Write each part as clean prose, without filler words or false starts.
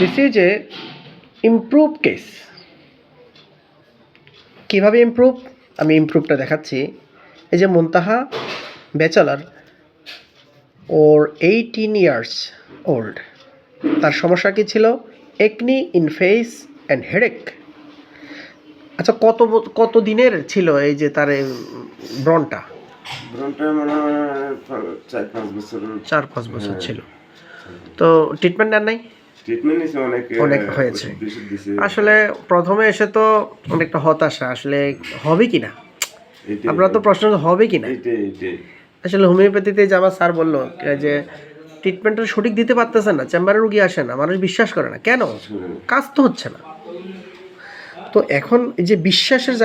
This is a improve case. কীভাবে improve? আমি ইমপ্রুভটা দেখাচ্ছি। এই যে মুনতাহা ব্যাচেলার, ওর 18 ইয়ার্স ওল্ড, তার সমস্যা কী ছিল? Acne in face and headache. আচ্ছা, কত দিনের ছিল এই যে তার ব্রণটা? মানে 4-5 বছর ছিল। তো ট্রিটমেন্ট নেন নাই? অনেক হয়েছে। আসলে প্রথমে এসে তো অনেকটা হতাশা, আসলে হবে কি না, আপনারা তো প্রশ্ন হবে কি না। আসলে হোমিওপ্যাথিতে যে আমার স্যার বললো যে ট্রিটমেন্টটা সঠিক দিতে পারতেছেন না, চেম্বারে রুগী আসে না, মানুষ বিশ্বাস করে না, কেন? কাজ তো হচ্ছে না। তো এখন এই যে বিশ্বাসের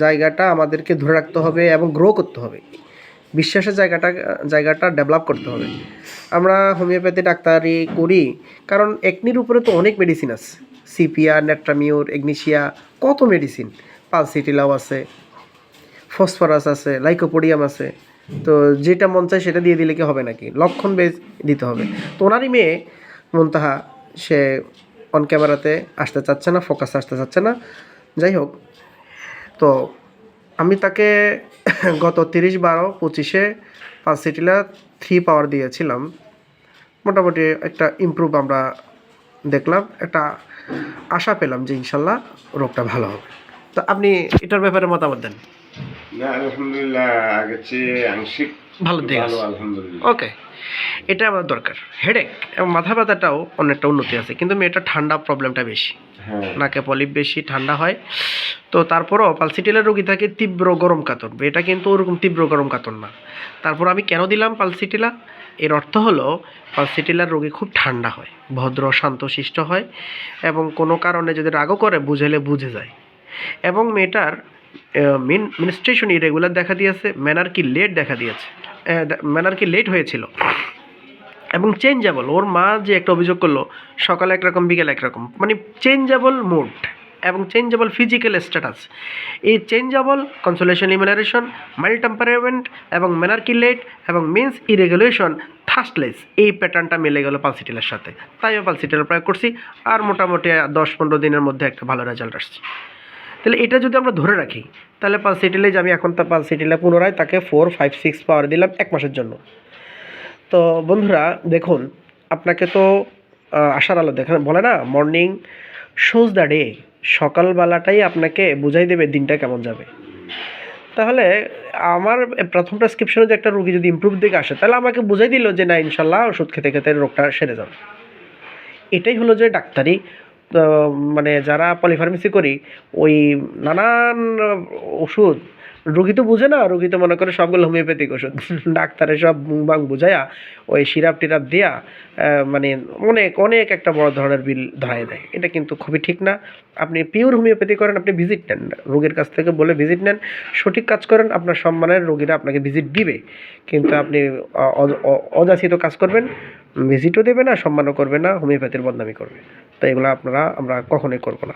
জায়গাটা আমাদেরকে ধরে রাখতে হবে এবং গ্রো করতে হবে। বিশ্বাসের জায়গাটা ডেভেলপ করতে হবে। আমরা হোমিওপ্যাথি ডাক্তারি করি কারণ একনির উপরে তো অনেক মেডিসিন আছে, সিপিয়া, নেট্রামিউর, এগনিশিয়া, কত মেডিসিন, পালসিটিলাও আছে, ফসফরাস আছে, লাইকোপোডিয়াম আছে। তো যেটা মন চায় সেটা দিয়ে দিলে কি হবে নাকি? লক্ষণ বেজ দিতে হবে। তো ওনারই মেয়ে মুনতাহা, সে অন ক্যামেরাতে আসতে চাচ্ছে না, ফোকাস আসতে চাচ্ছে না। যাই হোক, তো আমি তাকে গত 30/12/25 পালসিটিলা 3 পাওয়ার দিয়েছিলাম। মোটামুটি একটা ইমপ্রুভ আমরা দেখলাম, একটা আশা পেলাম যে ইনশাল্লাহ রোগটা ভালো হবে। তো আপনি এটার ব্যাপারে মতামত দেন। না, আলহামদুলিল্লাহ আগের চেয়ে আংশিক ভালো দিক আছে। ওকে, এটা আমার দরকার। হেডেক এবং মাথা ব্যথাটাও অনেকটা উন্নতি আছে, কিন্তু মেয়েটা ঠান্ডা প্রবলেমটা বেশি, নাকে পলিপ বেশি, ঠান্ডা হয়। তো তারপরও পালসিটিলার রোগী থাকে তীব্র গরম কাতর, এটা কিন্তু ওরকম তীব্র গরম কাতর না। তারপর আমি কেন দিলাম পালসিটিলা? এর অর্থ হলো পালসিটিলার রোগী খুব ঠান্ডা হয়, ভদ্র শান্তশিষ্ট হয়, এবং কোনো কারণে যদি রাগও করে বুঝাইলে বুঝে যায়। এবং মেয়েটার মিনস্ট্রেশন ইরেগুলার দেখা দিয়েছে, ম্যানার কি লেট হয়েছিল, এবং চেঞ্জেবল। ওর মা যে একটা অভিযোগ করলো, সকালে একরকম বিকেলে একরকম, মানে চেঞ্জেবল মুড এবং চেঞ্জেবল ফিজিক্যাল স্ট্যাটাস। এই চেঞ্জেবল কনসোলেশন ইমিনারেশন, মাইল্ড টেম্পারমেন্ট এবং ম্যানার্কি লেট এবং মিন্স ইরেগুলেশন, থার্স্টলেস, এই প্যাটার্নটা মিলে গেল পালসিটিলার সাথে। তাই আমি পালসিটিলার প্রয়োগ করছি, আর মোটামুটি 10-15 দিনের মধ্যে একটা ভালো রেজাল্ট আসছে। তাহলে এটা যদি আমরা ধরে রাখি, তাহলে পালসিটিলে যে আমি এখন পালসিটিলে পুনরায় তাকে 4, 5, 6 পাওয়ার দিলাম 1 মাসের জন্য। তো বন্ধুরা দেখুন, আপনাকে তো আশার আলো দেখেন, বলে না মর্নিং শোজ দ্য ডে, সকালবেলাটাই আপনাকে বুঝাই দেবে দিনটা কেমন যাবে। তাহলে আমার প্রথম প্রেসক্রিপশনে যে একটা রোগী যদি ইমপ্রুভ দিকে আসে, তাহলে আমাকে বুঝাই দিল যে না, ইনশাল্লাহ ওষুধ খেতে খেতে রোগটা সেরে যাবে। এটাই হলো যে ডাক্তারি। মানে যারা পলিফার্মেসি করি, ওই নানান ওষুধ রোগী তো বুঝে না, রোগী তো মনে করে সবগুলো হোমিওপ্যাথিক ওষুধ, ডাক্তারের সব বাং বুঝাইয়া ওই সিরাপ টিরাপ দিয়া মানে অনেক অনেক একটা বড় ধরনের বিল ধরাই দেয়। এটা কিন্তু খুবই ঠিক না। আপনি পিওর হোমিওপ্যাথি করেন, আপনি ভিজিট নেন, রোগীর কাছ থেকে বলে ভিজিট নেন, সঠিক কাজ করেন, আপনার সম্মানের রোগীরা আপনাকে ভিজিট দিবে। কিন্তু আপনি অযাচিত কাজ করবেন, ভিজিটও দেবে না, সম্মানও করবে না, হোমিওপ্যাথির বদনামি করবে। তো এগুলো আমরা কখনোই করবো না।